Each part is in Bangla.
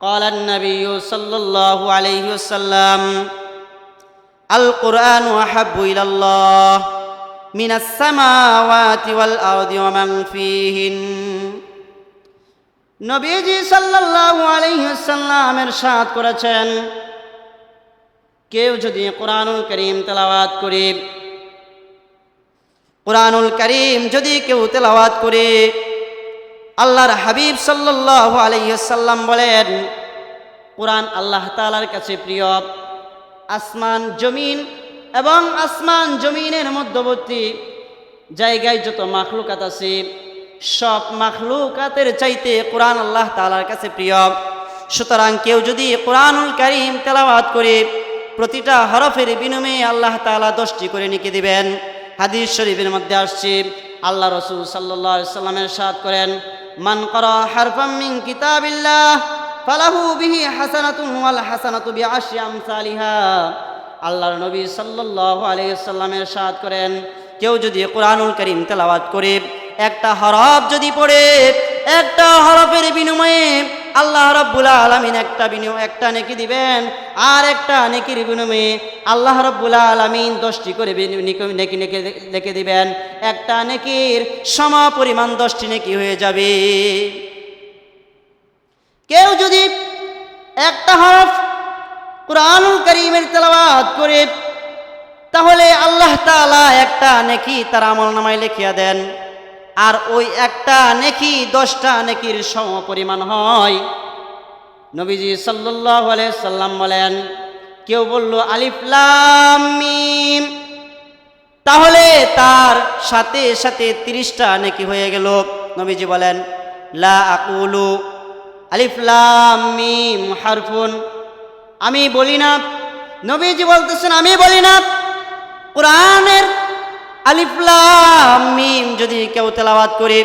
قال النبي صلى الله عليه وسلم القرآن أحب إلى الله من السماوات والأرض ومن فيهن নবীজি সাল্লাল্লাহু আলাইহি ওয়াসাল্লাম ইরশাদ করেছেন, কেউ যদি কোরআনুল কারীম তেলাওয়াত করে, কোরআনুল কারীম যদি কেউ তেলাওয়াত করে, আল্লাহর হাবিব সাল্লাল্লাহু আলাইহি ওয়াসাল্লাম বলেন, কোরআন আল্লাহ তাআলার কাছে প্রিয়। আসমান জমিন এবং আসমান জমিনের মধ্যবর্তী জায়গায় যত মাখলুকাত আছে, সব মাখলুকাতের চাইতে কোরআন আল্লাহ তাআলার কাছে প্রিয়। সুতরাং কেউ যদি কোরআনুল কারীম তেলাওয়াত করে, প্রতিটা হরফের বিনিময়ে আল্লাহ তাআলা 10টি করে নেকি দিবেন। হাদিস শরীফের মধ্যে আসছে, আল্লাহ রাসূল সাল্লাল্লাহু আলাইহি ওয়াসাল্লাম ইরশাদ করেন, মান ক্বারা হারফাম মিন কিতাবিল্লাহ ফালাহু বিহি হাসানাতুন ওয়াল হাসানাতু বিআশরি আমসালিহা। আল্লাহর নবী সাল্লাল্লাহু আলাইহি ওয়াসাল্লাম ইরশাদ করেন, কেউ যদি কোরআনুল কারীম তেলাওয়াত করে, একটা হরফ যদি পড়ে, একটা হরফের বিনিময়ে আল্লাহ রাব্বুল আলামিন একটা নেকি দিবেন, আর একটা নেকির বিনিময়ে আল্লাহ রাব্বুল আলামিন 10টি করে নেকি লিখে দিবেন। একটা নেকির সমপরিমাণ 10টি নেকি হয়ে যাবে। কেউ যদি একটা হরফ কোরআনুল কারীমের তেলাওয়াত করে, তাহলে আল্লাহ তাআলা একটা নেকি তার আমলনামায় লিখিয়া দেন, আর ওই একটা নেকি 10টা নেকির সমপরিমাণ হয়। নবীজি সাল্লাল্লাহু আলাইহি সাল্লাম বলেন, কেউ বলল আলিফ লাম মিম, তাহলে তার সাথে সাথে 30টা নেকি হয়ে গেল। নবীজি বলেন, লা আকুলু আলিফ লাম মিম হারফুন, আমি বলি না। নবীজি বলতেছেন, আমি বলি না কোরআনের আলিফ লাম মিম যদি কেউ তেলাওয়াত করে,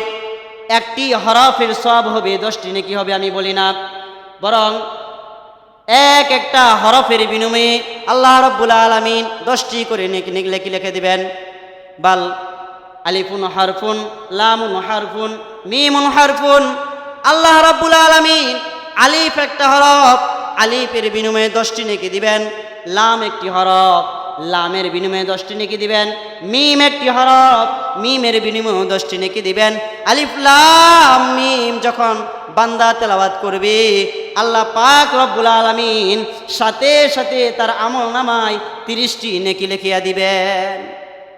একটি হরফের সওয়াব হবে, 10টি নেকি হবে, আমি বলি না। বরং একটা হরফের বিনিময়ে আল্লাহ রাব্বুল আলামিন 10টি করে নেকি লিখে দিবেন। বাল আলিফুন হারফুন, লামুন হারফুন, মিমুন হারফুন। আল্লাহ রাব্বুল আলামিন আলিফ একটা হরফ, আলিফের বিনিময়ে 10টি নেকি দিবেন। লাম একটি হরফ, লামের বিনিময়ে 10টি নেকি দিবেন। মিম একটি হরফ, মিমের বিনিময়ে 10টি নেকি দিবেন। আলিফ লাম মিম যখন বান্দা তেলাওয়াত করবে, আল্লাহ পাক রব্বুল আলামিন সাথে সাথে তার আমলনামায় 30টি নেকি লিখিয়া দিবেন।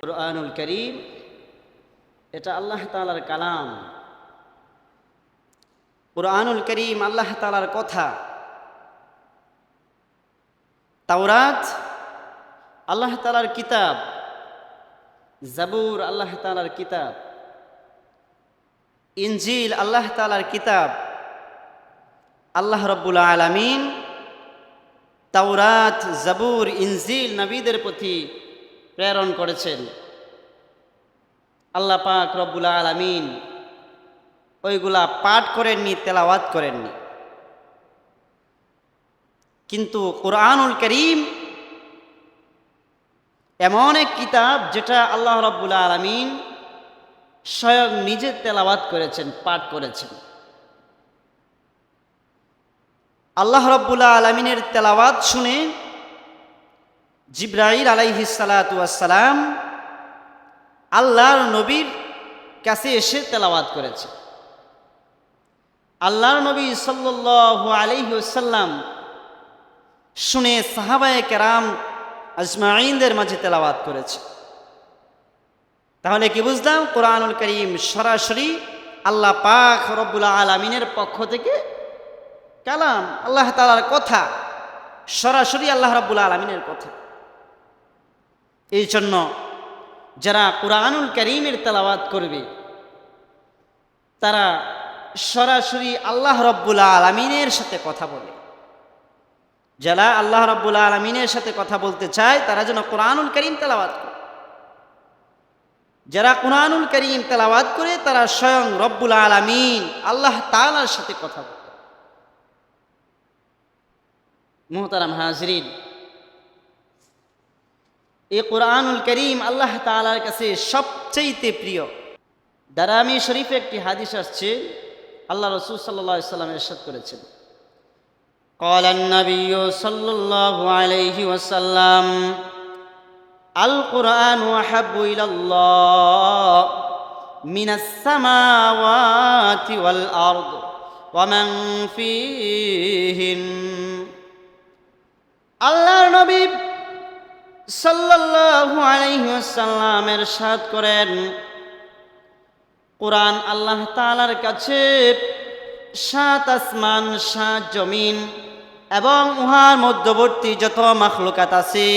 কোরআনুল কারীম এটা আল্লাহ তাআলার কালাম। কোরআনুল কারীম আল্লাহ তাআলার কথা। তাওরাত আল্লাহ তাআলার কিতাব, জাবুর আল্লাহ তাআলার কিতাব, ইনজিল আল্লাহ তাআলার কিতাব। আল্লাহ রাব্বুল আলামিন তাওরাত, জাবুর, ইনজিল নবীদের প্রতি প্রেরণ করেছেন। আল্লাহ পাক রব্বুল আলামিন ওইগুলা পাঠ করেননি, তেলাওয়াত করেননি। কিন্তু কোরআনুল কারীম এমন এক কিতাব যেটা আল্লাহ রাব্বুল আলামিন স্বয়ং নিজে তেলাওয়াত করেছেন, পাঠ করেছেন। আল্লাহ রাব্বুল আলামিনের তেলাওয়াত শুনে জিবরাইল আলাইহিস সালাতু ওয়াস সালাম আল্লাহর নবীর কাছে এসে তেলাওয়াত করেছে। আল্লাহর নবী সাল্লাল্লাহু আলাইহি ওয়াসাল্লাম শুনে সাহাবায়ে কেরাম আজমাইনদের মাঝে তেলাওয়াত করেছে। তাহলে কি বুঝলাম? কোরআনুল কারীম সরাসরি আল্লাহ পাক রব্বুল আলামিনের পক্ষ থেকে কালাম, আল্লাহ তাআলার কথা, সরাসরি আল্লাহ রাব্বুল আলামিনের কথা। এই জন্য যারা কোরআনুল কারীমের তেলাওয়াত করবে, তারা সরাসরি আল্লাহ রাব্বুল আলামিনের সাথে কথা বলে। যারা আল্লাহ রাব্বুল আলামিনের সাথে কথা বলতে চায়, তারা যেন কোরআনুল কারীম তেলাওয়াত করে। যারা কোরআনুল কারীম তেলাওয়াত করে, তারা স্বয়ং রব্বুল আলামিন আল্লাহ তাআলার সাথে কথা বলে। মুহতারাম হাজরিন, এই কোরআনুল কারীম আল্লাহ তাআলার কাছে সবচেয়ে প্রিয়। দারামি শরীফে একটি হাদিস আসছে, আল্লাহ রাসূল সাল্লাল্লাহু আলাইহি ওয়াসাল্লাম ইরশাদ করেছেন, قال النبي صلى الله عليه وسلم القرآن أحب إلى الله من السماوات والأرض ومن فيهن আল্লাহর নবী সাল্লাল্লাহু আলাইহি ওয়াসাল্লাম ইরশাদ করেন, কোরআন আল্লাহ তাআলার কাছে 7 আসমান 7 জমিন এবং উহার মধ্যবর্তী যত মাখলুকাত আছে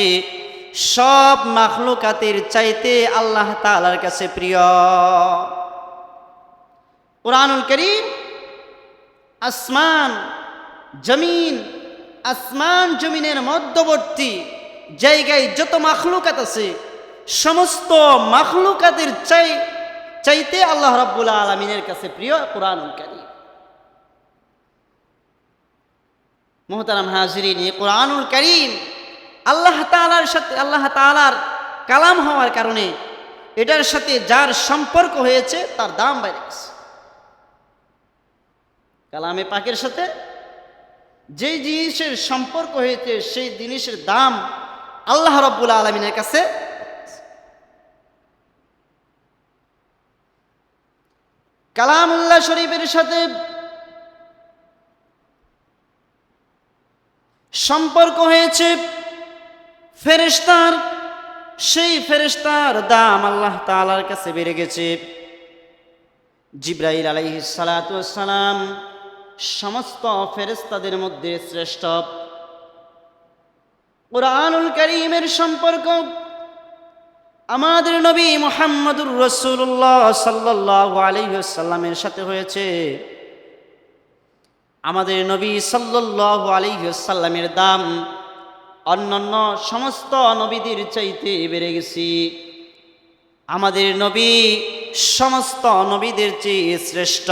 সব মাখলুকাতের চাইতে আল্লাহ তাআলার কাছে প্রিয়। কুরআনুল কারীম আসমান জমিনের মধ্যবর্তী জায়গায় যত মাখলুকাত আছে সমস্ত মাখলুকাতের চাইতে আল্লাহ রাব্বুল আলামিনের কাছে প্রিয় কুরআনুল কারীম। মুহতারাম হাজিরিন, এই কুরআনুল কারীম আল্লাহ তাআলার কালাম হওয়ার কারণে এটার সাথে যার সম্পর্ক হয়েছে তার দাম বেড়ে গেছে। কালামে পাকের সাথে যে জিনিসের সম্পর্ক হয়েছে সেই জিনিসের দাম আল্লাহ রাব্বুল আলামিনের কাছে। কালামুল্লাহ শরীফের সাথে সম্পর্ক হয়েছে ফেরেশতার, সেই ফেরেশতার দাম আল্লাহ তাআলার কাছে বেড়ে গেছে। জিবরাইল আলাইহিস সালাতু ওয়াস সালাম সমস্ত ফেরেশতাদের মধ্যে শ্রেষ্ঠ। কুরআনুল কারীমের সম্পর্ক আমাদের নবী মুহাম্মদুর রাসূলুল্লাহ সাল্লাল্লাহু আলাইহি ওয়াসাল্লামের সাথে হয়েছে। আমাদের নবী সাল্লাল্লাহু আলাইহি ওয়াসাল্লামের দাম অন্যান্য সমস্ত নবীদের চাইতে বেড়ে গেছে। আমাদের নবী সমস্ত নবীদের চেয়ে শ্রেষ্ঠ।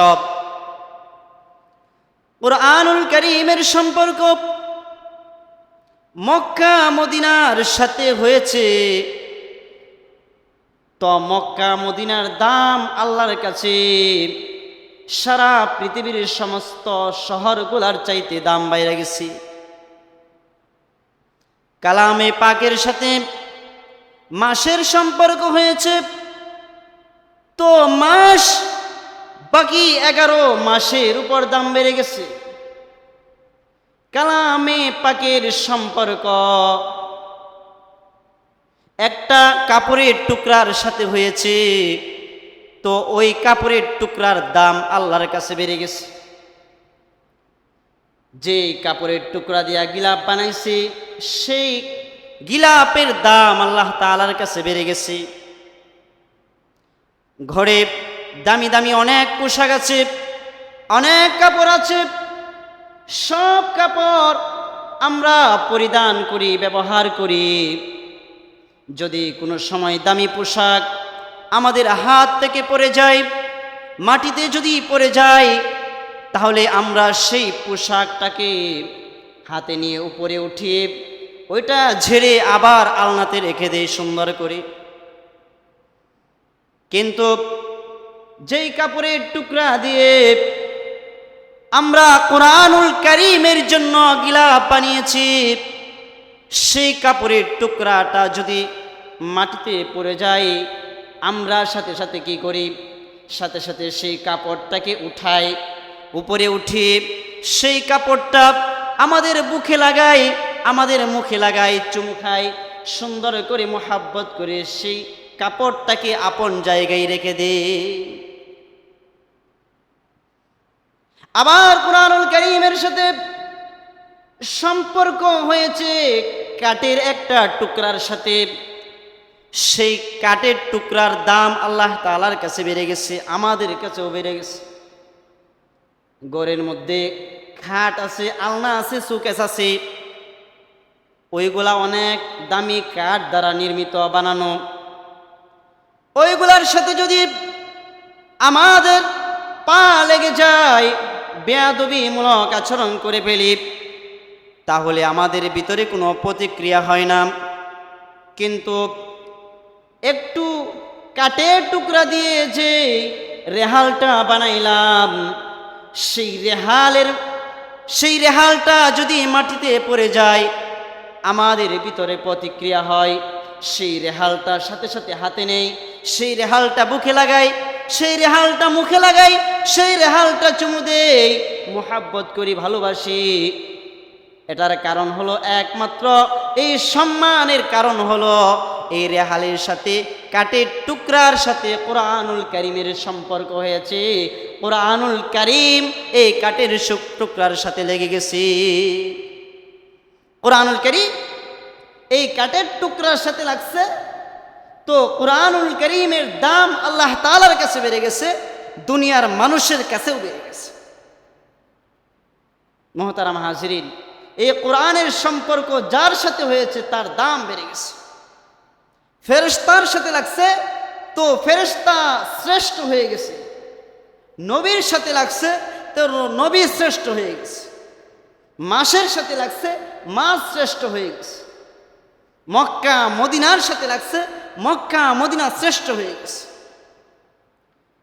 কুরআনুল কারীমের সম্পর্ক মক্কা মদিনার সাথে হয়েছে, তো মক্কা মদিনার দাম আল্লাহর কাছে সারা পৃথিবীর সমস্ত শহরগুলোর চাইতে দাম বাইরে গেছে। কালামে পাকের সাথে মাসের সম্পর্ক হয়েছে, তো মাস বাকি 11 মাসের উপর দাম বেড়ে গেছে। কালামে পাকের সম্পর্ক একটা কাপড়ের টুকরার সাথে হয়েছে, তো ওই কাপড়ের টুকরার দাম আল্লাহর কাছে বেড়ে গেছে। যে কাপড়ের টুকরা দিয়া গিলাপ বানাইছে সেই গিলাপের দাম আল্লাহ তাআলার কাছে বেড়ে গেছে। ঘরে দামি দামি অনেক পোশাক আছে, অনেক কাপড় আছে, সব কাপড় আমরা পরিধান করি, ব্যবহার করি। যদি কোনো সময় দামি পোশাক আমাদের হাত থেকে পড়ে যায়, মাটিতে যদি পড়ে যায়, তাহলে আমরা সেই পোশাকটাকে হাতে নিয়ে উপরে উঠিয়ে ওইটা ঝেড়ে আবার আলনাতে রেখে দেই সুন্দর করে। কিন্তু যেই কাপড়ের টুকরা দিয়ে আমরা কুরআনুল কারীমের জন্য গিলাপ বানিয়েছি, সেই কাপড়ের টুকরাটা যদি মাটিতে পড়ে যায়, আমরা সাথে সাথে কি করি? সাথে সাথে সেই কাপড়টাকে উঠাই, উপরে উঠি, সেই কাপড়টা আমাদের বুকে লাগাই, আমাদের মুখে লাগাই, চুমু খাই, সুন্দর করে মোহাব্বত করে সেই কাপড়টাকে আপন জায়গায় রেখে দে। আবার কুরআনুল কারীমের সাথে সম্পর্ক হয়েছে কাঠের একটা টুকরার সাথে। সেই কাঠের টুকরার দাম আল্লাহ তাআলার কাছে বেড়ে গেছে, আমাদের কাছেও বেড়ে গেছে। ঘরের মধ্যে খাট আছে, আলনা আছে, শোকেস আছে, ওইগুলা অনেক দামি কাঠ দ্বারা নির্মিত বানানো। ওইগুলার সাথে যদি আমাদের পা লেগে যায়, বেয়াদবিমূলক আচরণ করে ফেলি, তাহলে আমাদের ভিতরে কোনো প্রতিক্রিয়া হয় না। কিন্তু একটু কাঠের টুকরা দিয়ে যে রেহালটা বানাইলাম, সেই রেহালের সেই রেহালটা যদি মাটিতে পড়ে যায়, আমাদের ভিতরে প্রতিক্রিয়া হয়। সেই রেহালটার সাথে সাথে হাতে নেই, সেই রেহালটা বুকে লাগাই, সেই রেহালটা মুখে লাগাই, সেই রেহালটা চুমু দেই, মোহাব্বত করি, ভালোবাসি। এটার কারণ হলো একমাত্র, এই সম্মানের কারণ হলো এই রেহালের সাথে, কাঠের টুকরার সাথে কোরআনুল কারীমের সম্পর্ক হয়েছে। কোরআনুল কারীম এই কাঠের টুকরার সাথে লেগে গেছে। কোরআনুল কারীম এই কাঠের টুকরার সাথে লাগছে, তো কোরআনুল কারীমের দাম আল্লাহ তাআলার কাছে বেড়ে গেছে, দুনিয়ার মানুষের কাছেও বেড়ে গেছে। মুহতারাম হাজিরিন, এই কোরআনের সম্পর্ক যার সাথে হয়েছে তার দাম বেড়ে গেছে। ফেরেশতার সাথে লাগছে, তো ফেরেশতা শ্রেষ্ঠ হয়ে গেছে। নবীর সাথে লাগছে, তো নবী শ্রেষ্ঠ হয়ে গেছে। মাসের সাথে লাগছে, মাস শ্রেষ্ঠ হয়ে গেছে। মক্কা মদিনার সাথে লাগছে, মক্কা মদিনা শ্রেষ্ঠ হয়ে গেছে।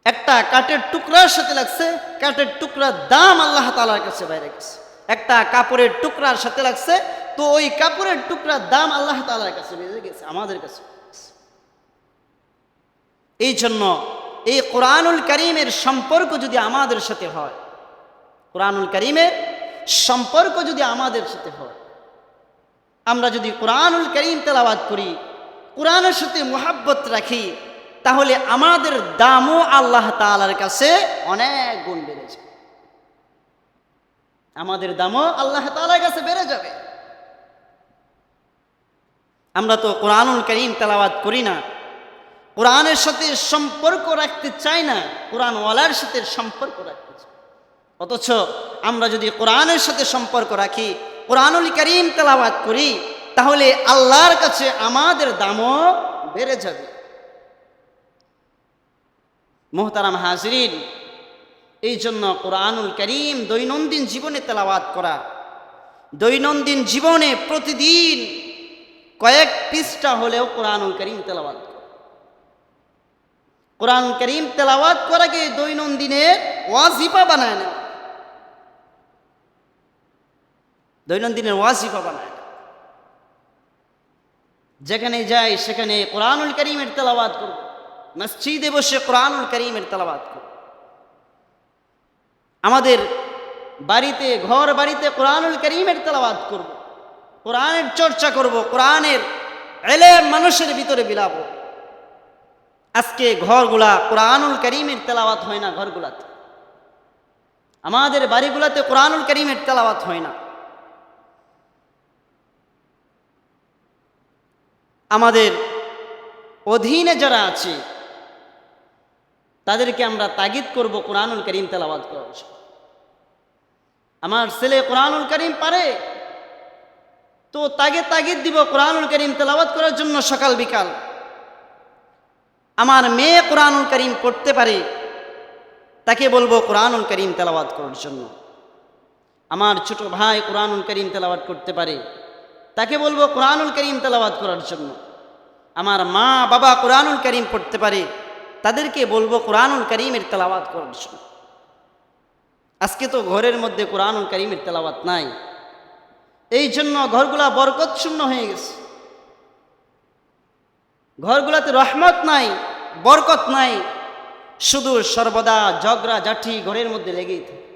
একটা কাঠের টুকরার সাথে লাগছে, কাঠের টুকরার দাম আল্লাহ তাআলার কাছে বাইরে গেছে। একটা কাপড়ের টুকরার সাথে লাগছে, তো ওই কাপড়ের টুকরার দাম আল্লাহ তাআলার কাছে বেড়ে গেছে, আমাদের কাছে। এই জন্য এই কোরআনুল কারীমের সম্পর্ক যদি আমাদের সাথে হয়, কোরআনুল কারীমের সম্পর্ক যদি আমাদের সাথে হয়, আমরা যদি কোরআনুল কারীম তেলাওয়াত করি, কোরআনের সাথে মুহাব্বত রাখি, তাহলে আমাদের দামও আল্লাহ তাআলার কাছে অনেক গুণ বেড়ে যাবে। আমাদের দামও আল্লাহ তাআলার কাছে বেড়ে যাবে। আমরা তো কোরআনুল কারীম তেলাওয়াত করি না, কোরআনের সাথে সম্পর্ক রাখতে চাই না, কোরআনওয়ালার সাথে সম্পর্ক রাখতে চাই। অথচ আমরা যদি কোরআনের সাথে সম্পর্ক রাখি, কোরআনুল কারীম তেলাওয়াত করি, তাহলে আল্লাহর কাছে আমাদের দামও বেড়ে যাবে। মুহতারাম হাজিরিন, এই জন্য কোরআনুল কারীম দৈনন্দিন জীবনে তেলাওয়াত করা, দৈনন্দিন জীবনে প্রতিদিন কয়েক পৃষ্ঠা হলেও কোরআনুল কারীম তেলাওয়াত করা। কোরআন কারীম তেলাওয়াত করাকে দৈনন্দিনের ওয়াজিফা বানায় না, দৈনন্দিনের ওয়াজিফা বানায় না। যেখানে যাই সেখানে কোরআনুল কারীমের তেলাওয়াত করব, মসজিদে বসে কোরআনুল কারীমের তেলাওয়াত করব। আমাদের বাড়িতে, ঘর বাড়িতে কোরআনুল কারীমের তেলাওয়াত করব, কোরআনের চর্চা করব, কোরআনের ইলম মানুষের ভিতরে বিলাবো। আজকে ঘরগুলা কোরআনুল কারীমের তেলাওয়াত হয় না, ঘরগুলাতে, আমাদের বাড়িগুলাতে কোরআনুল কারীমের তেলাওয়াত হয় না। আমাদের অধীনে যারা আছে তাদেরকে আমরা তাগিদ করব কোরআনুল কারীম তেলাওয়াত করার জন্য। আমার ছেলে কোরআনুল কারীম পারে, তো তাগিদ দিব কোরআনুল কারীম তেলাওয়াত করার জন্য সকাল বিকাল। আমার মেয়ে কোরআনুল কারীম পড়তে পারে, তাকে বলবো কোরআনুল কারীম তেলাওয়াত করার জন্য। আমার ছোট ভাই কোরআনুল কারীম তেলাওয়াত করতে পারে, তাকে বলবো কোরআনুল কারীম তেলাওয়াত করার জন্য। আমার মা বাবা কোরআনুল কারীম পড়তে পারে, তাদেরকে বলবো কোরআনুল কারীমের তেলাওয়াত করার জন্য। আজকে তো ঘরের মধ্যে কোরআনুল কারীমের তেলাওয়াত নাই, এই জন্য ঘরগুলা বরকত শূন্য হয়ে গেছে। ঘরগুলাতে রহমত নাই, বরকত নাই, শুধু সর্বদা ঝগড়া ঝাঁটি ঘরের মধ্যে লেগেই থাকে।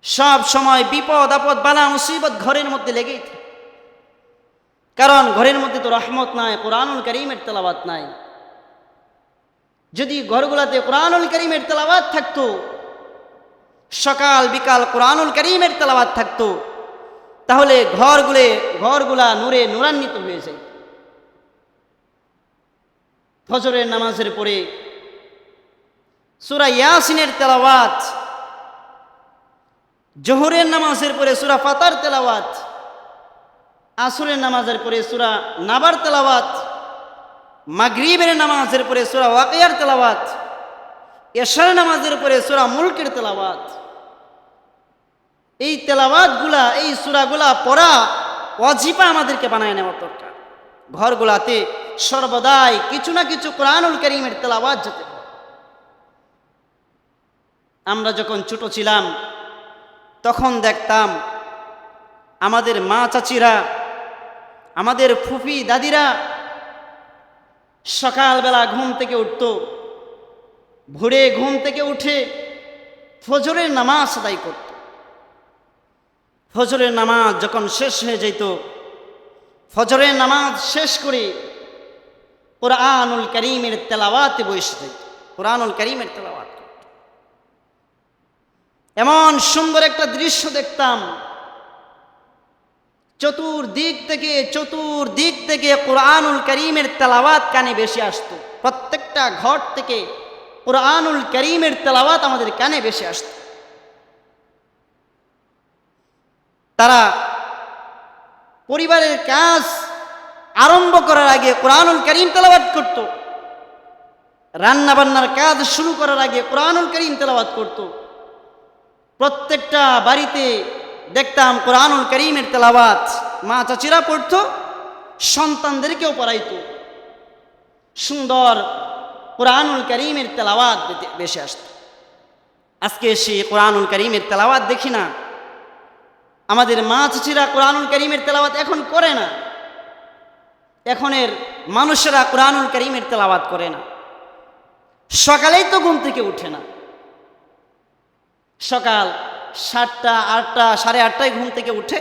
সব সময় বিপদ আপদ বালা মুসিবত ঘরের মধ্যে লেগেই থাকে, কারণ ঘরের মধ্যে তো রহমত নাই, কোরআনুল কারীমের তেলাওয়াত নাই। যদি ঘরগুলাতে কোরআনুল কারীমের তেলাওয়াত থাকতো, সকাল বিকাল কোরআনুল কারীমের তেলাওয়াত থাকতো, তাহলে ঘরগুলা নূরে নূরান্বিত হয়ে যায়। ফজরের নামাজের পরে সূরা ইয়াসিনের তেলাওয়াত, জোহরের নামাজের পরে সূরা ফাতার তেলাওয়াত, আসরের নামাজের পরে সূরা নাবার তেলাওয়াত, মাগরিবের নামাজের পরে সূরা ওয়াকিয়ার তেলাওয়াত, এশার নামাজের পরে সূরা মুলকের তেলাওয়াত। এই তেলাওয়াতগুলা, এই সূরাগুলা পড়া ওয়াজিফা আমাদেরকে বানায় নেওয়া দরকার। ঘরগুলাতে সর্বদাই কিছু না কিছু কোরআনুল কারীমের তেলাওয়াত যেতে হয়। আমরা যখন ছোট ছিলাম তখন দেখতাম আমাদের মা চাচিরা, আমাদের ফুফি দাদিরা সকালবেলা ঘুম থেকে উঠত, ভোরে ঘুম থেকে উঠে ফজরের নামাজ আদায় করত। ফজরের নামাজ যখন শেষ হয়ে যেত, ফজরের নামাজ শেষ করে কুরআনুল কারীমের তেলাওয়াতে বসে যেত, কুরআনুল কারীমের তেলাওয়াত করত। এমন সুন্দর একটা দৃশ্য দেখতাম, চতুর্দিক থেকে কুরআনুল কারীমের তেলাওয়াত কানে বেশি আসতো। প্রত্যেকটা ঘর থেকে কুরআনুল কারীমের তেলাওয়াত আমাদের কানে বেশি আসতো। তারা পরিবারের কাজ আরম্ভ করার আগে কুরআনুল কারীম তেলাওয়াত করত, রান্না বান্নার কাজ শুরু করার আগে কুরআনুল কারীম তেলাওয়াত করত। প্রত্যেকটা বাড়িতে দেখতাম কুরআনুল কারীমের তেলাওয়াত মা চাচিরা পড়ত, সন্তানদেরকেও পড়াইত। সুন্দর কুরআনুল কারীমের তেলাওয়াত বেশি আসত। আজকে সেই কুরআনুল কারীমের তেলাওয়াত দেখি না। আমাদের মা চাচিরা কুরআনুল কারীমের তেলাওয়াত এখন করে না। এখনের মানুষেরা কুরআনুল কারীমের তেলাওয়াত করে না। সকালেই তো ঘুম থেকে উঠে না, সকাল 7টা 8টা 8:30টায় ঘুম থেকে উঠে,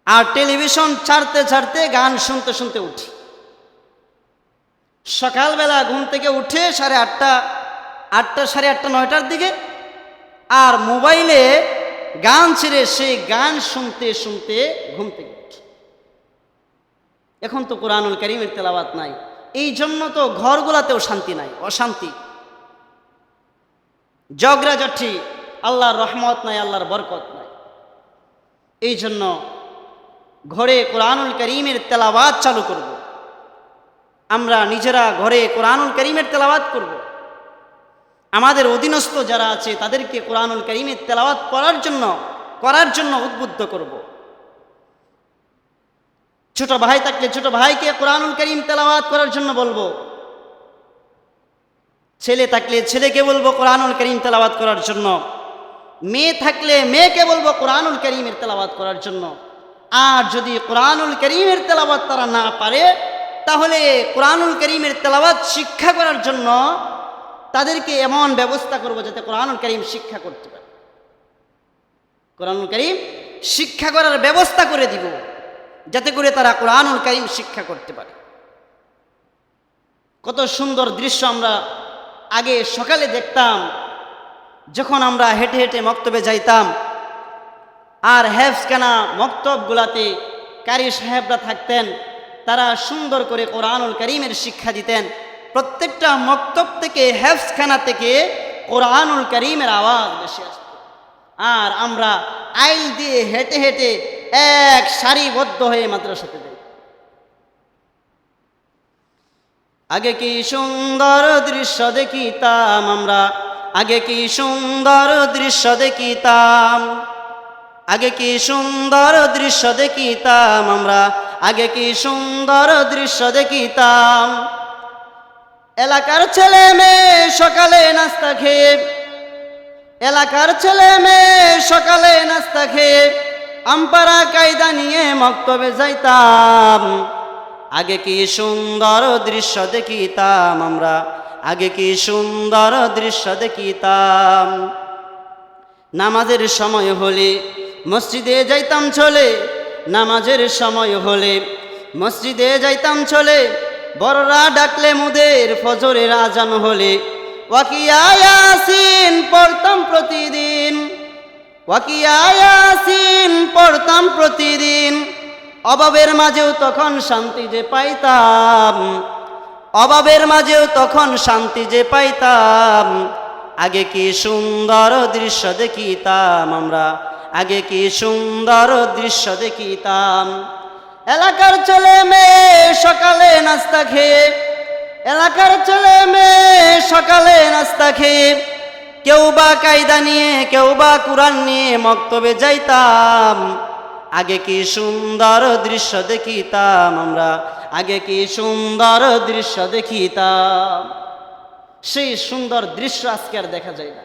আর টেলিভিশন ছাড়তে গান শুনতে উঠি। সকালবেলা ঘুম থেকে উঠে 8:30 8টা 8:30 9টার দিকে, আর মোবাইলে গান ছেড়ে সেই গান শুনতে ঘুম থেকে উঠি। এখন তো কুরআনুল কারীমের তেলাওয়াত নাই, এই জন্য তো ঘরগুলাতেও শান্তি নাই, অশান্তি, ঝগড়াঝাটি, আল্লাহর রহমত নাই, আল্লাহর বরকত নাই। এই জন্য ঘরে কুরআনুল কারীমের তেলাওয়াত চালু করব। আমরা নিজেরা ঘরে কুরআনুল কারীমের তেলাওয়াত করব। আমাদের অধীনস্থ যারা আছে তাদেরকে কুরআনুল কারীমের তেলাওয়াত করার জন্য উদ্বুদ্ধ করব। ছোট ভাই থাকলে ছোট ভাইকে কুরআনুল কারীম তেলাওয়াত করার জন্য বলবো, ছেলে থাকলে ছেলেকে বলবো কুরআনুল কারীম তেলাওয়াত করার জন্য, মেয়ে থাকলে মেয়েকে বলবো কুরআনুল কারীমের তেলাওয়াত করার জন্য। আর যদি কুরআনুল কারীমের তেলাওয়াত তারা না পারে, তাহলে কুরআনুল কারীমের তেলাওয়াত শিক্ষা করার জন্য তাদেরকে এমন ব্যবস্থা করব যাতে কুরআনুল কারীম শিক্ষা করতে পারে। কুরআনুল কারীম শিক্ষা করার ব্যবস্থা করে দিব, যাতে করে তারা কুরআনুল কারীম শিক্ষা করতে পারে। কত সুন্দর দৃশ্য আমরা আগে সকালে দেখতাম, যখন আমরা হেঁটে হেঁটে মক্তবে যাইতাম, আর হেফজখানা মক্তবগুলাতে কারি সাহেবরা থাকতেন, তারা সুন্দর করে কুরআনুল কারীমের শিক্ষা দিতেন। প্রত্যেকটা মক্তব থেকে, হেফজখানা থেকে কুরআনুল কারীমের আওয়াজ বেশি আসত। আর আমরা আইল দিয়ে হেঁটে হেঁটে এক সারিবদ্ধ হয়ে মাদ্রাসাতে যাই। আগে কি সুন্দর দৃশ্য দেখিতাম আমরা, আগে কি সুন্দর দৃশ্য দেখিতাম, আগে কি সুন্দর দৃশ্য দেখিতাম আমরা, আগে কি সুন্দর দৃশ্য দেখিতাম। এলাকার ছেলে মেয়ে সকালে নাস্তা খেয়ে, এলাকার ছেলে মেয়ে সকালে নাস্তা খেয়ে আমপারা কায়দা নিয়ে মক্তবে যাইতাম। আগে কি সুন্দর দৃশ্য দেখিতাম আমরা, আগে কি সুন্দর দৃশ্য দেখিতাম। নামাজের সময় হলে মসজিদে যাইতাম চলে, নামাজের সময় হলে মসজিদে যাইতাম চলে। বড়রা ডাকলে মুদের ফজরের আজান হলে ওয়াকিয়া ইয়াসিন পড়তাম প্রতিদিন, ওয়াকিয়া ইয়াসিন পড়তাম প্রতিদিন। অভাবের মাঝেও তখন শান্তি যে পাইতাম, অভাবের মাঝেও তখন শান্তি যে পাইতাম। আগে কি সুন্দর দৃশ্য দেখিতাম আমরা, আগে কি সুন্দর দৃশ্য দেখিতাম। এলাকার ছেলে মেয়ে সকালে নাস্তা খেয়ে, এলাকার ছেলে মেয়ে সকালে নাস্তা খেয়ে কেউ বা কায়দা নিয়ে, কেউ বা কুরআন নিয়ে মক্তবে যাইতাম। আগে কি সুন্দর দৃশ্য দেখিতাম আমরা, আগে কি সুন্দর দৃশ্য দেখিতাম। সেই সুন্দর দৃশ্য আজকে আর দেখা যায় না।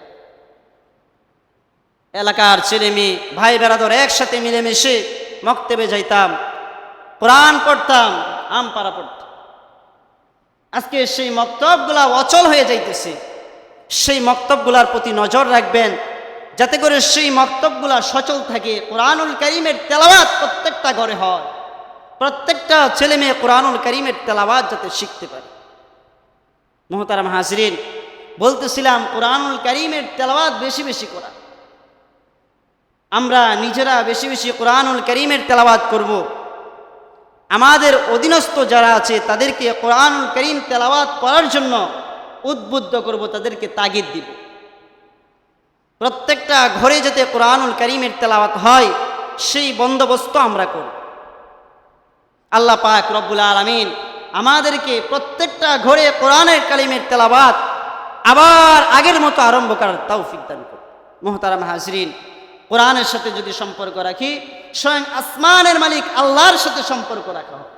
এলাকার ছেলে মেয়ে ভাই বেরাদর একসাথে মিলেমিশে মক্তবে যাইতাম, কোরআন পড়তাম, আম পাড়া পড়তাম। আজকে সেই মক্তবগুলা অচল হয়ে যাইতেছে। সেই মক্তবগুলার প্রতি নজর রাখবেন, যাতে করে সেই মক্তবগুলা সচল থাকে। কোরআনুল কারীমের তেলাওয়াত প্রত্যেকটা ঘরে হয়, প্রত্যেকটা ছেলে মেয়ে কোরআনুল কারীমের তেলাওয়াত যাতে শিখতে পারে। মুহতারাম হাজরিন, বলতেছিলাম কোরআনুল কারীমের তেলাওয়াত বেশি বেশি করা। আমরা নিজেরা বেশি বেশি কোরআনুল কারীমের তেলাওয়াত করব। আমাদের অধীনস্থ যারা আছে তাদেরকে কোরআনুল কারীম তেলাওয়াত করার জন্য উদ্বুদ্ধ করব, তাদেরকে তাগিদ দিব। প্রত্যেকটা ঘরে যাতে কোরআনুল কারীমের তেলাওয়াত হয় সেই বন্দোবস্ত আমরা করব। আল্লাহ পাক রব্বুল আলামিন আমাদেরকে প্রত্যেকটা ঘরে কোরআনের কারীমের তেলাওয়াত আবার আগের মতো আরম্ভ করার তৌফিক দান করুন। মুহতারাম হাজরিন, কোরআনের সাথে যদি সম্পর্ক রাখি, স্বয়ং আসমানের মালিক আল্লাহর সাথে সম্পর্ক রাখা হবে।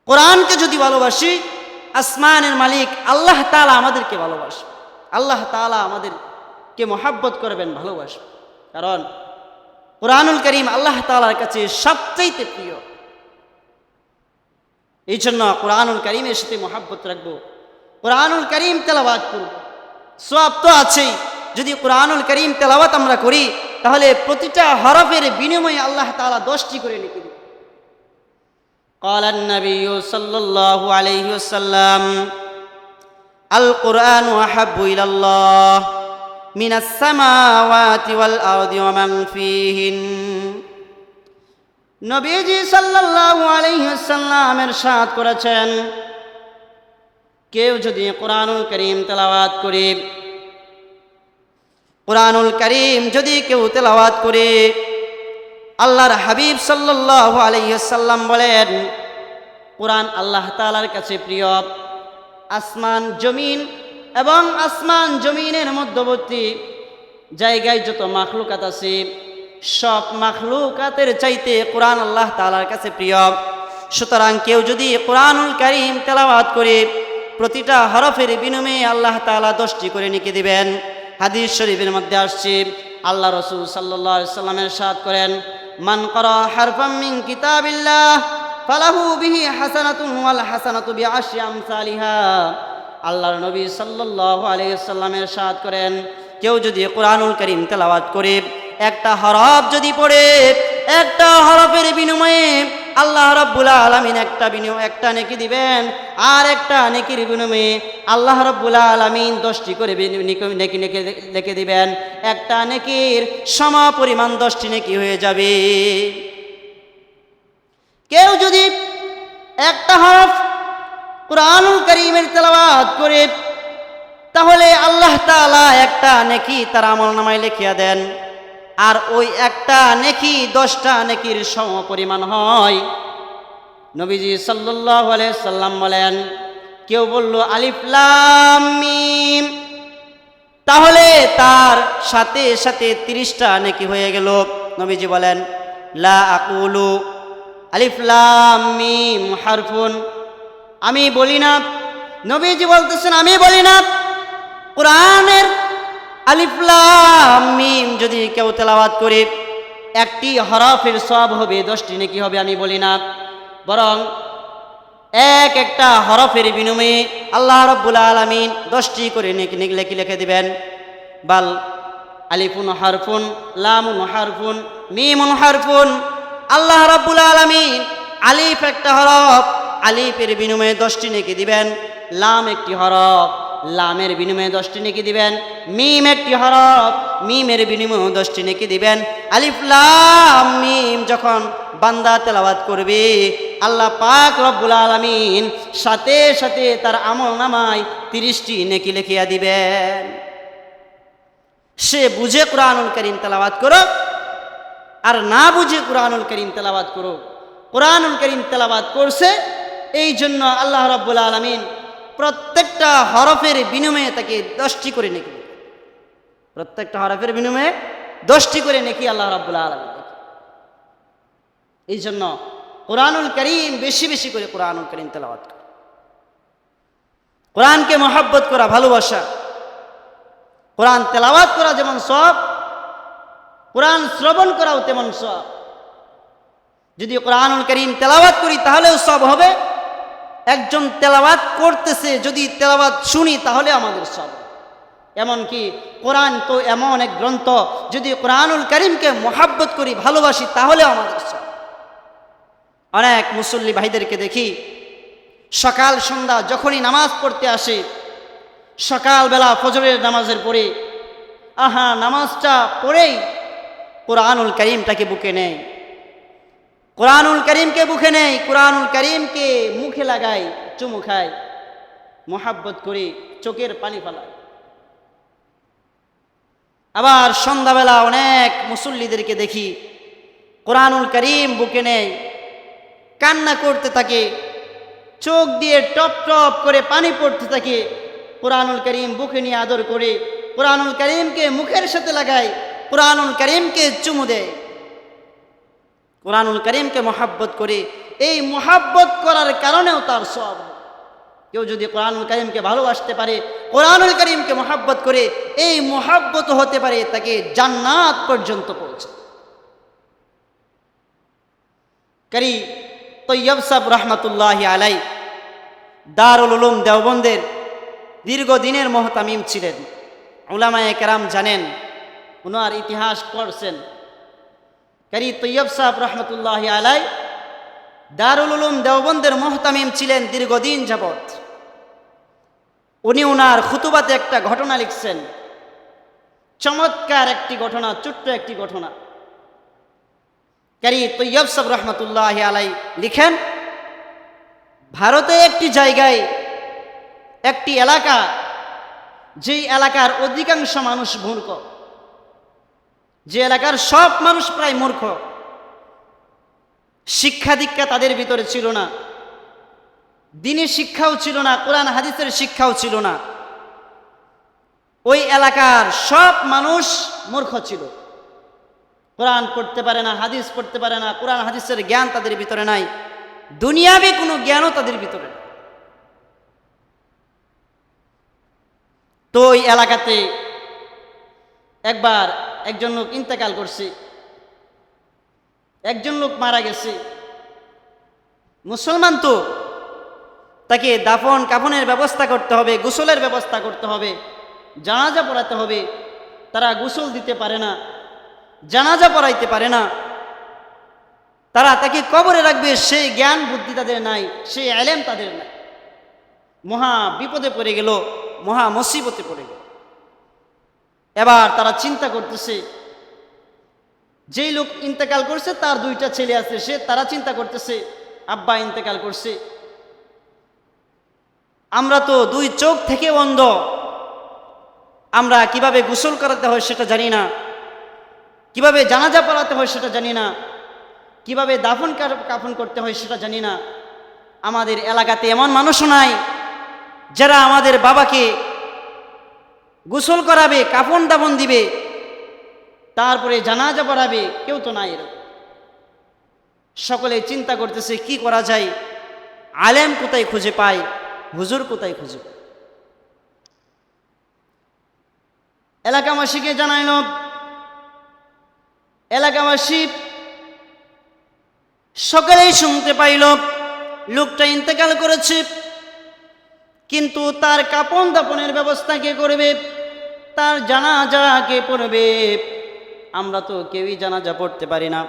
কোরআনকে যদি ভালোবাসি, আসমানের মালিক আল্লাহ তাআলা আমাদেরকে ভালোবাসবে, আল্লাহ তাআলা আমাদেরকে মহাব্বত করবেন, ভালোবাসবেন। কারণ কোরআনুল কারীম আল্লাহ তাআলার কাছে সবচেয়ে প্রিয়। এই জন্য কোরআনুল কারীমের সাথে মহাব্বত রাখবো, কোরআনুল কারীম তেলাওয়াত করব। সওয়াব তো আছেই, যদি কোরআনুল কারীম তেলাওয়াত আমরা করি তাহলে প্রতিটা হরফের বিনিময়ে আল্লাহ তাআলা 10টি করে লিখে দিবেন। قال النبي صلى الله عليه وسلم القرآن أحب إلى الله من السماوات والأرض ومن فيهن। নবীজি সাল্লাল্লাহু আলাইহি ওয়াসাল্লাম ইরশাদ করেছেন, কেউ যদি কোরআনুল কারীম তেলাওয়াত করে, কোরআনুল কারীম যদি কেউ তেলাওয়াত করে, আল্লাহর হাবিব সাল্লাল্লাহু আলাইহি ওয়াসাল্লাম বলেন, কোরআন আল্লাহ তাআলার কাছে প্রিয়। আসমান জমিন এবং আসমান জমিনের মধ্যবর্তী জায়গায় যত মাখলুকাত আছে, সব মাখলুকাতের চাইতে কোরআন আল্লাহ তাআলার কাছে প্রিয়। সুতরাং কেউ যদি কোরআনুল কারীম তেলাওয়াত করে, প্রতিটা হরফের বিনিময়ে আল্লাহ তাআলা 10টি করে নেকি দিবেন। হাদিস শরীফের মধ্যে আসছে, আল্লাহ রাসূল সাল্লাল্লাহু আলাইহি ওয়াসাল্লাম ইরশাদ করেন, মান ক্বারা হারফাম মিন কিতাবিল্লাহ ফালাহু বিহি হাসানাতুন ওয়াল হাসানাতু বিআশরি আমসালিহা। আল্লাহর নবী সাল্লাল্লাহু আলাইহি ওয়াসাল্লাম ইরশাদ করেন, কেউ যদি কোরআনুল কারীম তেলাওয়াত করে, একটা হরফ যদি পড়ে, একটা হরফের বিনিময়ে আল্লাহ রাব্বুল আলামিন একটা নেকি দিবেন, আর একটা নেকির বিনিময়ে আল্লাহ রাব্বুল আলামিন 10টি করে নেকি লিখে দিবেন। একটা নেকির সমপরিমাণ 10টি নেকি হয়ে যাবে। কেউ যদি একটা হরফ কোরআনুল কারীমের তেলাওয়াত করে, তাহলে আল্লাহ তাআলা একটা নেকি তার আমলনামায় লিখিয়া দেন, আর ওই একটা নেকি 10টা নেকির সমপরিমাণ হয়। নবীজি সাল্লাল্লাহু আলাইহি সাল্লাম বলেন, কেউ বলল আলিফ লাম মিম, তাহলে তার সাথে সাথে 30টা নেকি হয়ে গেল। নবীজি বলেন, লা আকুলু আলিফ লাম মিম হারফুন, আমি বলি না। নবীজি বলতেছেন, আমি বলি না কোরআনের আলিফ লাম মিম যদি কেউ তেলাওয়াত করে, একটি হরফের সওয়াব হবে, 10টি নেকি হবে, আমি বলি না। বরং একটা হরফের বিনিময়ে আল্লাহ রাব্বুল আলামিন 10টি করে নেকি লিখে দিবেন। বাল আলিফুন হারফুন, লামুন হারফুন, মিমুন হারফুন। আল্লাহ রাব্বুল আলামিন আলিফ একটা হরফ, আলিফের বিনিময়ে 10টি নেকি দিবেন। লাম একটি হরফ, লামের বিনিময়ে 10টি নেকি দিবেন। মিম একটি হরফ, মিমের বিনিময়ে 10টি নেকি দিবেন। আলিফ লাম মিম যখন বান্দা তেলাওয়াত করবে, আল্লাহ পাক রব্বুল আলামিন সাথে সাথে তার আমলনামায় 30টি নেকি লিখিয়া দিবেন। সে বুঝে কোরআনুল কারীম তেলাওয়াত করো, আর না বুঝে কোরআনুল কারীম তেলাওয়াত করো। কোরআনুল কারীম তেলাওয়াত করছে, এই জন্য আল্লাহ রাব্বুল আলামিন প্রত্যেকটা হরফের বিনিময়ে তাকে 10টি করে নেকি, প্রত্যেকটা হরফের বিনিময়ে 10টি করে নেকি আল্লাহ রাব্বুল আলামিন। এই জন্য কোরআনুল কারীম বেশি বেশি করে কোরআনুল কারীম তেলাওয়াত করো। কোরআনকে মহব্বত করা, ভালোবাসা। কোরআন তেলাওয়াত করা যেমন সওয়াব, কোরআন শ্রবণ করাও তেমন সওয়াব। যদি কোরআনুল কারীম তেলাওয়াত করি তাহলেও সওয়াব হবে, একজন তেলাওয়াত করতেছে যদি তেলাওয়াত শুনি তাহলে আমাদের সওয়াব। এমনকি কোরআন তো এমন এক গ্রন্থ, যদি কোরআনুল কারীমকে মহব্বত করি, ভালোবাসি, তাহলে আমাদের সওয়াব। অনেক মুসল্লি ভাইদেরকে দেখি সকাল সন্ধ্যা যখনই নামাজ পড়তে আসে, সকালবেলা ফজরের নামাজের পরে নামাজটা পড়েই কোরআনুল কারীমটাকে বুকে নেয়, কোরআনুল কারীমকে বুকে নেয়, কোরআনুল কারীমকে মুখে লাগায়, চুমু খায়, মহব্বত করে চোখের পানি ফেলায়। আবার সন্ধ্যাবেলা অনেক মুসল্লিদেরকে দেখি কোরআনুল কারীম বুকে নেয়, কান্না করতে থাকে, চোখ দিয়ে টপ টপ করে পানি পড়তে থাকে, কোরআনুল কারীম বুকে নিয়ে আদর করে, কোরআনুল কারীমকে মুখের সাথে লাগায়, কোরআনুল কারীমকে চুমু দেয়, কোরআনুল কারীমকে মহব্বত করে। এই মহব্বত করার কারণেও তার সওয়াব। কেউ যদি কোরআনুল কারীমকে ভালোবাসতে পারে, কোরআনুল কারীমকে মহব্বত করে, এই মহব্বত হতে পারে তাকে জান্নাত পর্যন্ত পৌঁছে। কারি তৈয়ব সাহেব রহমতুল্লাহি আলাই দারুল উলুম দেওবন্দের দীর্ঘদিনের মুহতামিম ছিলেন। উলামায়ে কেরাম জানেন, ওনার ইতিহাস পড়ছেন। কারি তৈয়ব সাহেব রহমতুল্লাহি আলাই দারুল উলুম দেওবন্দের মুহতামিম ছিলেন দীর্ঘদিন যাবৎ। উনি ওনার খুতুবাতে একটা ঘটনা লিখছেন, চমৎকার একটি ঘটনা, ছোট্ট একটি ঘটনা। কারি তৈয়ব সাহেব রহমতুল্লাহি আলাই লিখেন, ভারতে একটি জায়গায় একটি এলাকা, যেই এলাকার অধিকাংশ মানুষ মূর্খ, যে এলাকার সব মানুষ প্রায় মূর্খ, শিক্ষা দীক্ষা তাদের ভিতরে ছিল না, দ্বীনি শিক্ষাও ছিল না, কোরআন হাদিসের শিক্ষাও ছিল না। ওই এলাকার সব মানুষ মূর্খ ছিল, কোরআন পড়তে পারে না, হাদিস পড়তে পারে না, কোরআন হাদিসের জ্ঞান তাদের ভিতরে নাই, দুনিয়াবি কোনো জ্ঞানও তাদের ভিতরে নাই। তো ওই এলাকাতে একবার একজন লোক ইন্তেকাল করছে, একজন লোক মারা গেছে। মুসলমান তো, তাকে দাফন কাফনের ব্যবস্থা করতে হবে, গোসলের ব্যবস্থা করতে হবে, জানাজা পড়াতে হবে। তারা গোসল দিতে পারে না, জানাজা পড়াইতে পারে না, তারা তাকে কবরে রাখবে সেই জ্ঞান বুদ্ধি তাদের নাই, সেই ইলম তাদের নাই। মহা বিপদে পড়ে গেল, মহা মুসিবতে পড়ে গেল। এবার তারা চিন্তা করতেছে, যেই লোক ইন্তেকাল করছে তার দুইটা ছেলে আছে, তারা চিন্তা করতেছে আব্বা ইন্তেকাল করছে, আমরা তো দুই চোখ থেকে অন্ধ, আমরা কিভাবে গোসল করাতে হয় সেটা জানি না, কিভাবে জানাজা পড়াতে হয় সেটা জানি না, কিভাবে দাফন কাফন করতে হয় সেটা জানি না। আমাদের এলাকাতে এমন মানুষও নাই যারা আমাদের বাবাকে গোসল করাবে, কাফন দাফন দিবে, তারপরে জানাজা পড়াবে, কেউ তো নাই এরকম। সকলে চিন্তা করতেছে কি করা যায়, আলেম কোথায় খুঁজে পায়, হুজুর কোথায় খুঁজে পায়। এলাকাবাসীকে জানাইল, এলাকাবাসী সকলেই শুনতে পাইল লোকটা ইন্তেকাল করেছে, কিন্তু তার কাপন দাপনের ব্যবস্থা কে করবে, তার জানাজা কে পড়বে? আমরা তো কেউই জানাজা পড়তে পারি না,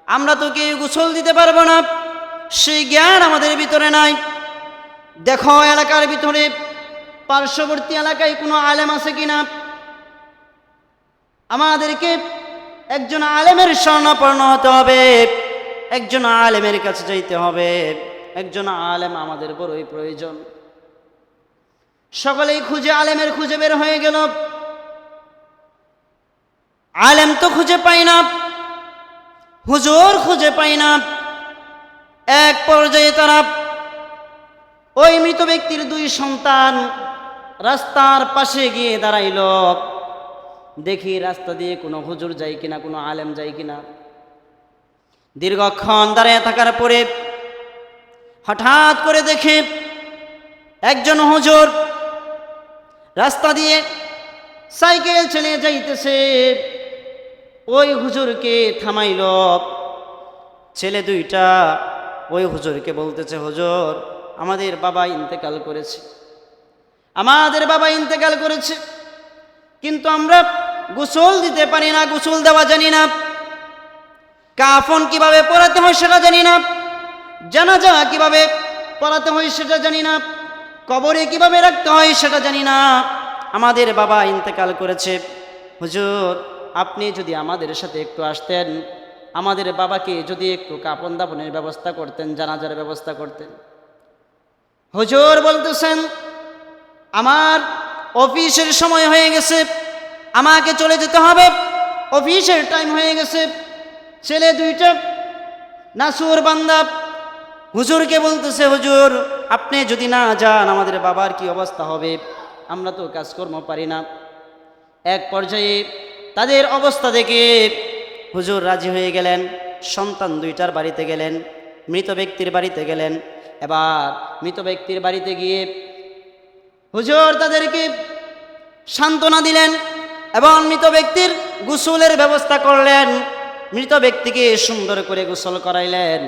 আমরা তো কেউ গোসল দিতে পারবো না, সেই জ্ঞান আমাদের ভিতরে নাই। দেখো এলাকার ভিতরে পার্শ্ববর্তী এলাকায় কোনো আলেম আছে কিনা, আমাদেরকে একজন আলেমের শরণাপন্ন হতে হবে, একজন আলেমের কাছে যাইতে হবে, একজন আলেম আমাদের বড়ই প্রয়োজন। সকলেই খুঁজে আলেমের খুঁজে বের হয়ে গেল, আলেম তো খুঁজে পাই না, হুজুর খুঁজে পাই না। এক পর্যায়ে তারা ওই মৃত ব্যক্তির দুই সন্তান রাস্তার পাশে গিয়ে দাঁড়াইল, দেখি রাস্তা দিয়ে কোনো হুজুর যায় কিনা, কোনো আলেম যায় কিনা। দীর্ঘক্ষণ দাঁড়িয়ে থাকার পরে হঠাৎ করে দেখে একজন হুজুর রাস্তা দিয়ে সাইকেল চলে যাইতেছে, ওই হুজুরকে থামাইল। ছেলে দুইটা ওই হুজুরকে বলতেছে, হুজুর আমাদের বাবা ইন্তেকাল করেছে, আমাদের বাবা ইন্তেকাল করেছে, কিন্তু আমরা গোসল দিতে পারি না, গোসল দেওয়া জানি না, কাফন কিভাবে পরাতে হয় সেটা জানি না, জানাজা কিভাবে পরাতে হয় সেটা জানি না, কবরে কিভাবে রাখতে হয় সেটা জানি না, আমাদের বাবা ইন্তেকাল করেছে। হুজুর আপনি যদি আমাদের সাথে একটু আসতেন, আমাদের বাবাকে যদি একটু কাফন দাফনের ব্যবস্থা করতেন, জানাজার ব্যবস্থা করতেন। হুজুর বলতেছেন, আমার অফিসের সময় হয়ে গেছে, আমাকে চলে যেতে হবে, অফিসের টাইম হয়ে গেছে। ছেলে দুইটা নাসুর বান্দা হুজুরকে বলতেছে, হুজুর আপনি যদি না যান আমাদের বাবার কি অবস্থা হবে, আমরা তো কাজকর্ম পারি না। এক পর্যায়ে তাদের অবস্থা দেখে হুজুর রাজি হয়ে গেলেন, সন্তান দুইটার বাড়িতে গেলেন, মৃত ব্যক্তির বাড়িতে গেলেন। এবার মৃত ব্যক্তির বাড়িতে গিয়ে হুজুর তাদেরকে সান্ত্বনা দিলেন এবং মৃত ব্যক্তির গোসলের ব্যবস্থা করলেন। মৃত ব্যক্তিকে সুন্দর করে গোসল করাইলেন,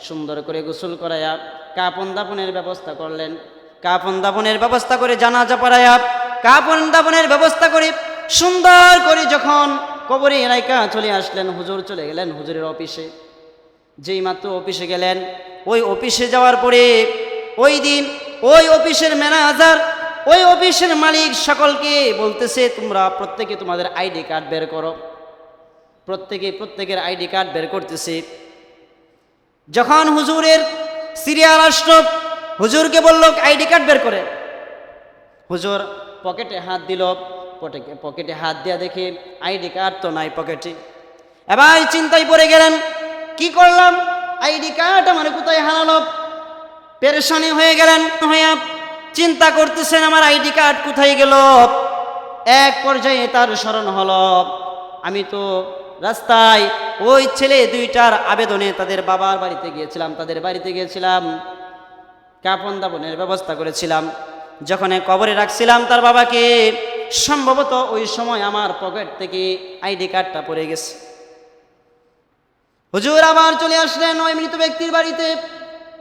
সুন্দর করে গোসল করাইয়া কাফন দাফনের ব্যবস্থা করলেন। কাফন দাফনের ব্যবস্থা করে জানাজা পড়াইয়া কাফন দাফনের ব্যবস্থা করে সুন্দর করে যখন কবরে রাইকা চলে আসলেন, হুজুর চলে গেলেন হুজুরের অফিসে। যেই মাত্র অফিসে গেলেন, ওই অফিসে যাওয়ার পরে ওই দিন ওই অফিসের ম্যানেজার, ওই অফিসের মালিক সকলকে বলতেছে, তোমরা প্রত্যেকে তোমাদের আইডি কার্ড বের করো। প্রত্যেকের আইডি কার্ড বের করতেছে। যখন হুজুরের সিরিয়াল আসলো, হুজুরকে বলল আইডি কার্ড বের করে। হুজুর পকেটে হাত দিল, পকেটে হাত দিয়া দেখে আইডি কার্ড তো নাই পকেটে। এবার চিন্তায় পড়ে গেলেন, কি করলাম, আইডি কার্ড আমার কোথায় হারালো। পেরেশানি হয়ে গেলেন, হইয়া চিন্তা করতেছেন আমার আইডি কার্ড কোথায় গেল। এক পর্যায়ে তার স্মরণ হলো, আমি তো রাস্তায় ওই ছেলে দুইটার আবেদনে তাদের বাবার বাড়িতে গিয়েছিলাম, তাদের বাড়িতে গিয়েছিলাম, কাফন দাফনের ব্যবস্থা করেছিলাম। যখন কবরে রাখছিলাম তার বাবাকে, সম্ভবত ওই সময় আমার পকেট থেকে আইডি কার্ডটা পড়ে গেছে। হুজুর আবার চলে আসলেন ওই মৃত ব্যক্তির বাড়িতে,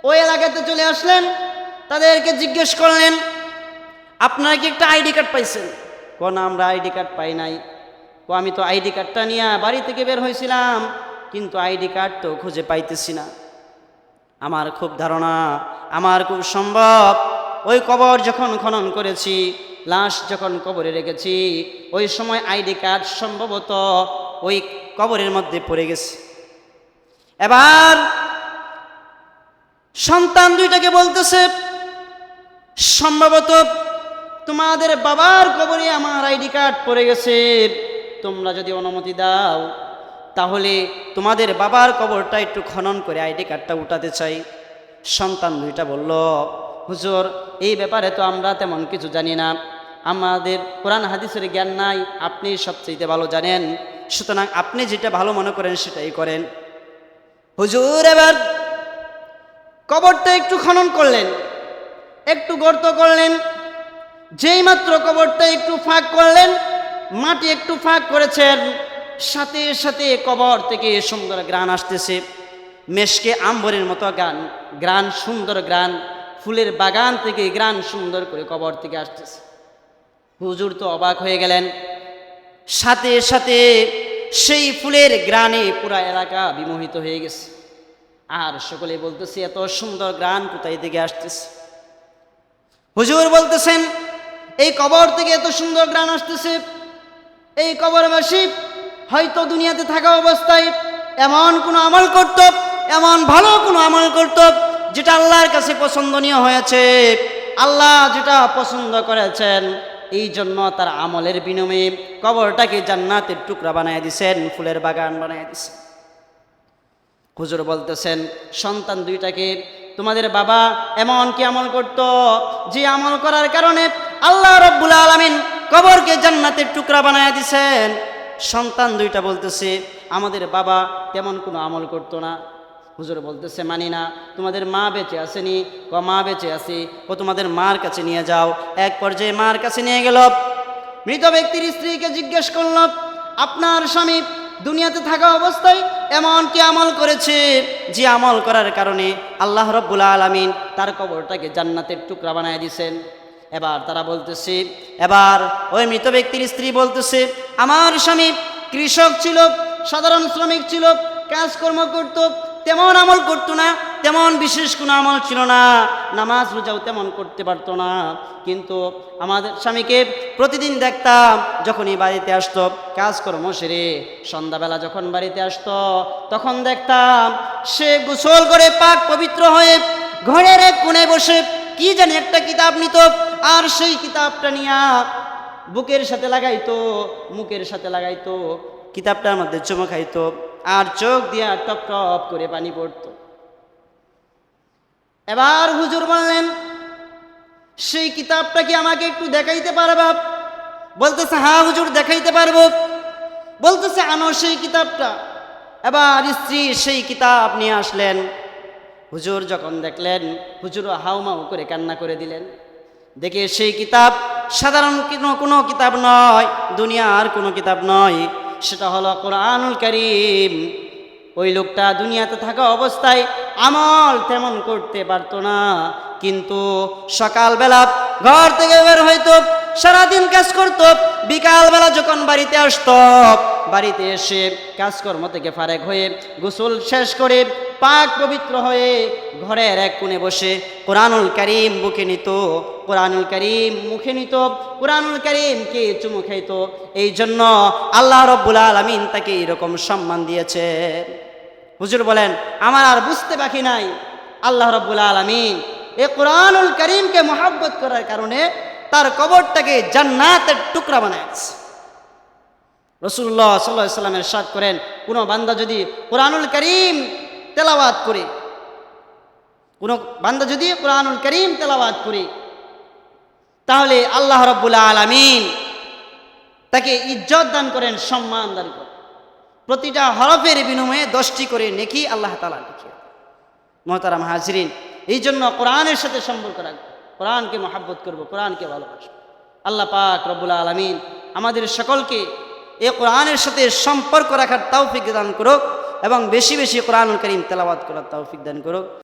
ওই এলাকাতে চলে আসলেন। তাদেরকে জিজ্ঞেস করলেন, আপনারা কি একটা আইডি কার্ড পাইছেন? কোন আমরা আইডি কার্ড পাই নাই। আমি তো আইডি কার্ডটা নিয়ে বাড়ি থেকে বের হয়েছিলাম, কিন্তু আইডি কার্ড তো খুঁজে পাইতেছি না। আমার খুব ধারণা, আমার খুব সম্ভব ওই কবর যখন খনন করেছি, লাশ যখন কবরে রেখেছি, ওই সময় আইডি কার্ড সম্ভবত ওই কবরের মধ্যে পড়ে গেছে। এবার সন্তান দুইটাকে বলতেছে, সম্ভবত তোমাদের বাবার কবরে আমার আইডি কার্ড পড়ে গেছে, তোমরা যদি অনুমতি দাও তাহলে তোমাদের বাবার কবরটা একটু খনন করে আইডি কার্ডটা উঠাতে চাই। সন্তান দুইটা বলল, হুজুর এই ব্যাপারে তো আমরা তেমন কিছু জানি না, আমাদের কোরআন হাদিসের জ্ঞান নাই, আপনি সবচেয়ে ভালো জানেন, সুতরাং আপনি যেটা ভালো মনে করেন সেটাই করেন। হুজুর এবার কবরটা একটু খনন করলেন, একটু গর্ত করলেন। যেই মাত্র কবরটা একটু ফাঁক করলেন, মাটি একটু ফাঁক করেছেন, সাথে সাথে কবর থেকে সুন্দর গ্রান আসতেছে, মেশকে আম্বরের মতো গ্রান, সুন্দর গ্রান, ফুলের বাগান থেকে গ্রান সুন্দর করে কবর থেকে আসতেছে। হুজুর তো অবাক হয়ে গেলেন। সাথে সাথে সেই ফুলের গ্রানে পুরা এলাকা বিমোহিত হয়ে গেছে। আর সকলে বলতেছে, এত সুন্দর গ্রান কোথায় থেকে আসতেছে? হুজুর বলতেছেন, এই কবর থেকে এত সুন্দর গ্রান আসতেছে, এই কবরবাসী হয়তো দুনিয়াতে থাকা অবস্থায় এমন কোনো আমল করত, এমন ভালো কোনো আমল করত যেটা আল্লাহর কাছে পছন্দনীয় হয়েছে, আল্লাহ যেটা পছন্দ করেছেন, এই জন্য তার আমলের বিনিময়ে কবরটাকে জান্নাতের টুকরা বানিয়ে দিয়েছেন, ফুলের বাগান বানিয়ে দিয়েছেন। হুজুর বলতেছেন, সন্তান দুইটাকে, তোমাদের বাবা এমন কি আমল করত যে আমল করার কারণে আল্লাহ রাব্বুল আলামিন কবরকে জান্নাতের টুকরা বানায় দিয়েছেন? সন্তান দুইটা বলতেছে, আমাদের বাবা তেমন কোনো আমল করতো না, হুজুর বলতেছে মানি না, তোমাদের মা বেঁচে আসেনি? ক মা বেঁচে আসি। ও তোমাদের মার কাছে নিয়ে যাও। এক পর্যায়ে মার কাছে নিয়ে গেল। মৃত ব্যক্তির স্ত্রীকে জিজ্ঞেস করল, আপনার স্বামী দুনিয়াতে থাকা অবস্থায় এমন কি আমল করেছে যে আমল করার কারণে আল্লাহ রাব্বুল আলামিন তার কবরটাকে জান্নাতের টুকরা বানায় দিয়েছেন? এবার তারা বলতেছে, এবার ওই মৃত ব্যক্তির স্ত্রী বলতেছে, আমার স্বামী কৃষক ছিল, সাধারণ শ্রমিক ছিল, কাজকর্ম করত, তেমন আমল করতো না, তেমন বিশেষ কোনো আমল ছিল না, নামাজ রোজাও তেমন করতে পারতো না। কিন্তু আমাদের স্বামীকে প্রতিদিন দেখতাম যখনই বাড়িতে আসতো কাজকর্ম সেরে সন্ধ্যাবেলা যখন বাড়িতে আসতো তখন দেখতাম সে গোসল করে পাক পবিত্র হয়ে ঘরের এক কোণে বসে কি জানি একটা কিতাব নিত, আর সেই কিতাবটা নিয়ে বুকের সাথে লাগাইতো, মুখের সাথে লাগাইতো, কিতাবটার মধ্যে চুমো খাইতো, আর চোখ দিয়া টপ টপ করে পানি পড়তো। এবার হুজুর বললেন, সেই কিতাবটা কি আমাকে একটু দেখাইতে পারবা? বলতেছে, হ্যাঁ হুজুর দেখাইতে পারবো। বলতেছে, আনো সেই কিতাবটা। এবার স্ত্রী সেই কিতাব নিয়ে আসলেন। হুজুর যখন দেখলেন, হুজুর হাউমাউ করে কান্না করে দিলেন। দেখে সেই কিতাব সাধারণ কোনো কিতাব নয়, দুনিয়ার কোনো কিতাব নয়, সেটা হলো কোরআনুল কারীম। ওই লোকটা দুনিয়াতে থাকা অবস্থায় আমল তেমন করতে পারতো না, কিন্তু সকালবেলা ঘর থেকে বের হইতো, সারাদিন কাজ করত, বিকালবেলা যখন বাড়িতে আসতো, বাড়িতে এসে কাজকর্ম থেকে ফারেক হয়ে গোসল শেষ করে পাক পবিত্র হয়ে ঘরের এক কোণে বসে কোরআনুল কারীম বুকে নিত, কোরআনুল কারীম মুখে নিত, কোরআনুল কারীমকে চুমু খাইত। এই জন্য আল্লাহ রাব্বুল আলামিন তাকে এরকম সম্মান দিয়েছে। হুজুর বলেন, আমার আর বুঝতে বাকি নাই, আল্লাহ রাব্বুল আলামিন এই কোরআনুল কারীমকে মহব্বত করার কারণে তার কবরটাকে জান্নাতের টুকরা বানাইছে। রাসূলুল্লাহ সাল্লাল্লাহু আলাইহি ওয়াসাল্লাম ইরশাদ করেন, কোনো বান্দা যদি কোরআনুল কারীম তেলাওয়াত করে, কোনো বান্দা যদি কোরআনুল কারীম তেলাওয়াত করে, তাহলে আল্লাহ রাব্বুল আলামিন তাকে ইজ্জত দান করেন, সম্মান দান করেন। প্রতিটা হরফের বিনিময়ে 10টি করে নেকি আল্লাহ তাআলা লিখে। মুহতারাম হাজরিন, এই জন্য কোরআনের সাথে সম্পর্ক রাখবো, কোরআনকে মহব্বত করব, কোরআনকে ভালোবাসবো। আল্লাহ পাক রব্বুল আলামিন আমাদের সকলকে এই কোরআনের সাথে সম্পর্ক রাখার তৌফিক দান করুক এবং বেশি বেশি কোরআনুল কারীম তেলাওয়াত করার তৌফিক দান করুক।